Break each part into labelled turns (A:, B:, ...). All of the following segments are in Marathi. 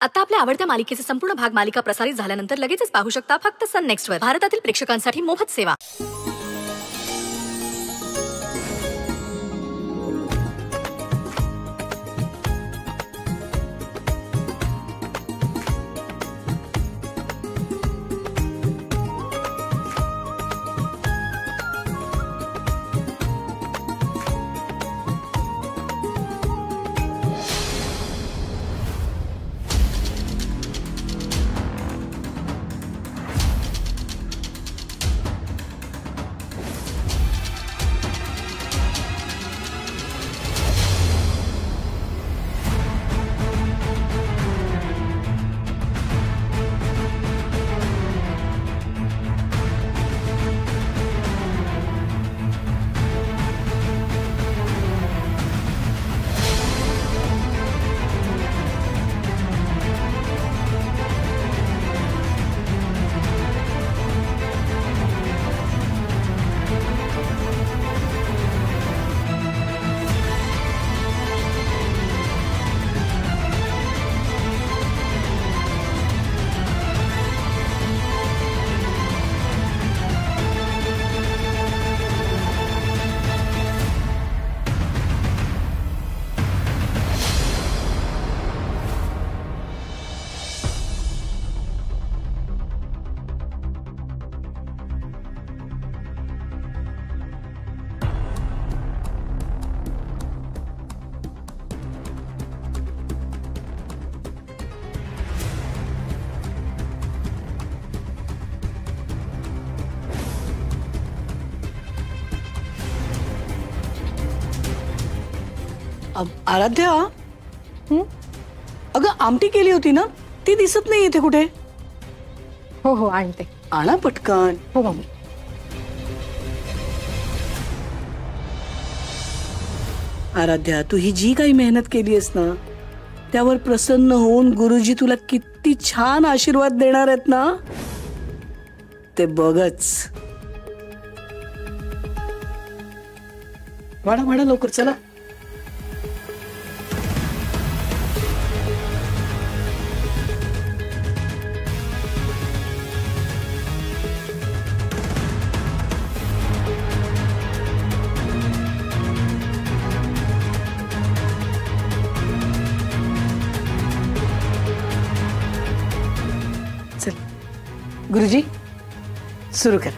A: आता आपल्या आवडत्या मालिकेचे संपूर्ण भाग मालिका प्रसारित झाल्यानंतर लगेचच पाहू शकता फक्त सन नेक्स्ट वर. भारतातील प्रेक्षकांसाठी मोफत सेवा.
B: आराध्या, अगं आमटी केली होती ना, ती दिसत नाही इथे कुठे.
C: हो हो आणते.
B: आणा पटकन.
C: हो मम्मी.
B: आराध्या, तू ही जी काही मेहनत केली आहेस ना, त्यावर प्रसन्न होऊन गुरुजी तुला किती छान आशीर्वाद देणार आहेत ना, ते बघच. वाढा वाढा लवकर, चला. गुरुजी सुरू कर.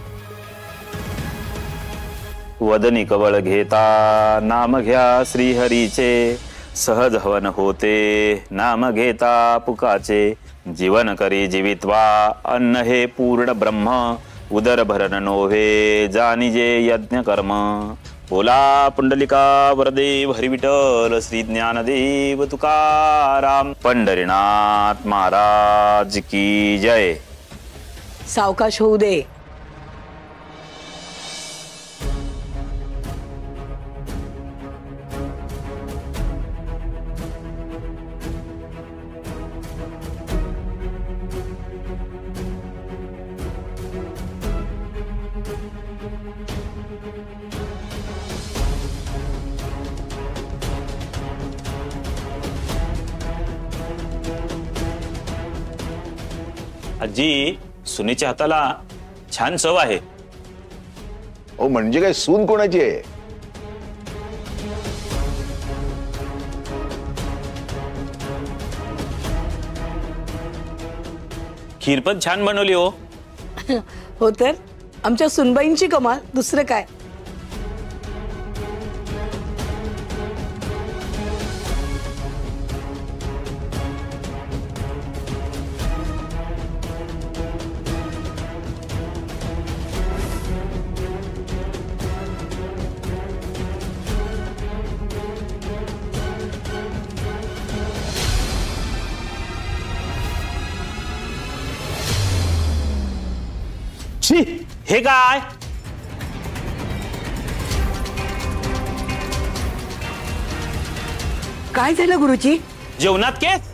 D: वदनी कवळ घेता नाम घ्या श्रीहरीचे, सहज हवन होते नाम घेता पुकाचे. जीवन करी जीवित्वा अन्न हे पूर्ण ब्रह्म, उदर भरण नोहे जानिजे यज्ञ कर्म. बोला पुंडलिका वरदेव हरी विठ्ठल श्री ज्ञानदेव तुकाराम. पंढरीनाथ महाराज की जय.
B: सावकाश होऊ दे.
D: आजी, सुनेच्या हाताला छान चव आहे.
E: ओ म्हणजे काय, सून कोणाची आहे?
D: खीर पण छान बनवली हो.
B: हो तर आमच्या सुनबाईंची कमाल, दुसरं काय.
D: हे काय?
B: काय झालं गुरुजी?
D: जेवणात केस?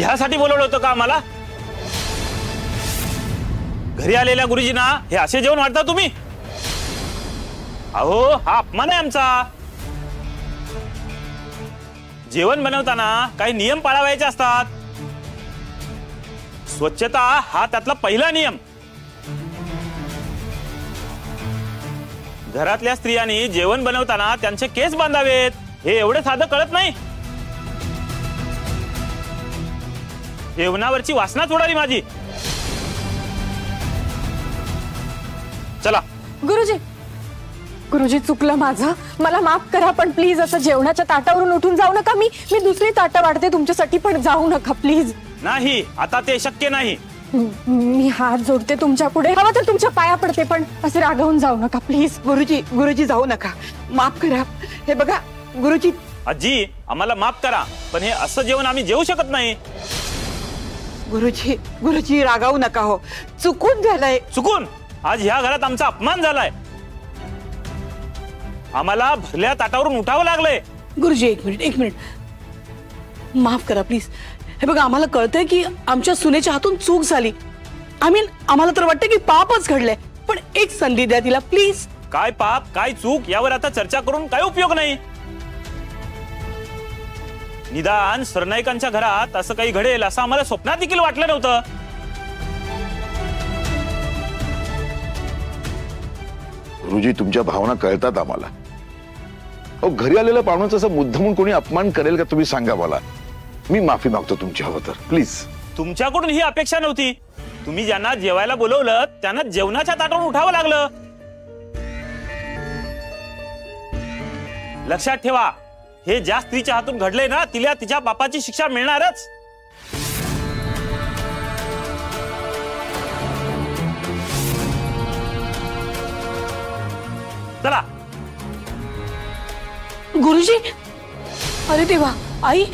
D: ह्यासाठी बोलवलं होतं का आम्हाला? घरी आलेल्या गुरुजींना हे असे जेवण वाटता तुम्ही? अहो, हा अपमान आहे आमचा. जेवण बनवताना काही नियम पाळावायचे असतात. स्वच्छता हा त्यातला पहिला नियम. घरातल्या स्त्रियांनी जेवण बनवताना त्यांचे केस बांधावेत, हे एवढे साधं कळत नाही? जेवणावरची वासनाच उडाली माझी. चला.
C: गुरुजी, गुरुजी चुकलं माझं, मला माफ करा. पण प्लीज असं जेवणाच्या ताटावरून उठून जाऊ नका. मी दुसरी ताटं वाढते तुमच्यासाठी, पण जाऊ नका प्लीज.
D: नाही, आता ते शक्य नाही.
C: मी हात जोडते तुमच्या पुढे, हवं तर तुमच्या पाया पडते, पण असे रागावून जाऊ नका प्लीज.
F: गुरुजी, गुरुजी जाऊ नका, माफ करा. हे बघा गुरुजी.
D: आजी, आम्हाला माफ करा, पण हे असं जेवण आम्ही जेवू शकत नाही.
F: गुरुजी, गुरुजी रागावू नका हो, चुकून झालंय.
D: चुकून? आज ह्या घरात आमचा अपमान झालाय. आम्हाला भरल्या ताटावरून उठावं लागलंय.
B: गुरुजी एक मिनिट, माफ करा प्लीज. हे बघा, आम्हाला कळतंय की आमच्या सुनेच्या हातून चूक झाली. आम्हाला तर वाटतं की पापच घडलंय, पण एक संधी द्या तिला प्लीज.
D: काय पाप काय चूक यावर आता चर्चा करून काय उपयोग नाही. निदान सरनाईकांच्या घरात असं काही घडेल असं आम्हाला स्वप्नात देखील वाटलं नव्हतं.
E: गुरुजी, तुमच्या भावना कळतात आम्हाला. अहो, घरी आलेल्या पाहुण्याचा असं मुद्दामून कोणी अपमान करेल का? तुम्ही सांगा मला. मी माफी मागतो तुमची, हवं तर प्लीज.
D: तुमच्याकडून ही अपेक्षा नव्हती. तुम्ही ज्यांना जेवायला बोलवलं त्यांना जेवणाच्या ताटावरून उठावं लागलं. लक्षात ठेवा, हे ज्या स्त्रीच्या हातून घडलंय ना, तिला तिच्या बापाची शिक्षा मिळणारच. चला.
B: गुरुजी, अरे देवा, आई.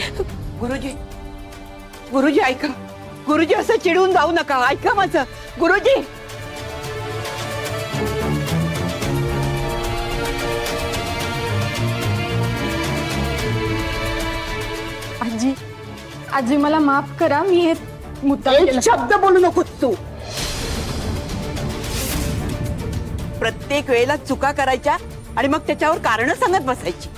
F: गुरुजी, गुरुजी ऐका. गुरुजी असं चिडून जाऊ नका, ऐका माझं. गुरुजी.
C: आजी, आजी मला माफ करा. मी हे मुद्दाम
F: एक
C: केलं.
F: शब्द बोलू नकोस तू. प्रत्येक वेळेला चुका करायच्या आणि मग त्याच्यावर कारण सांगत बसायची.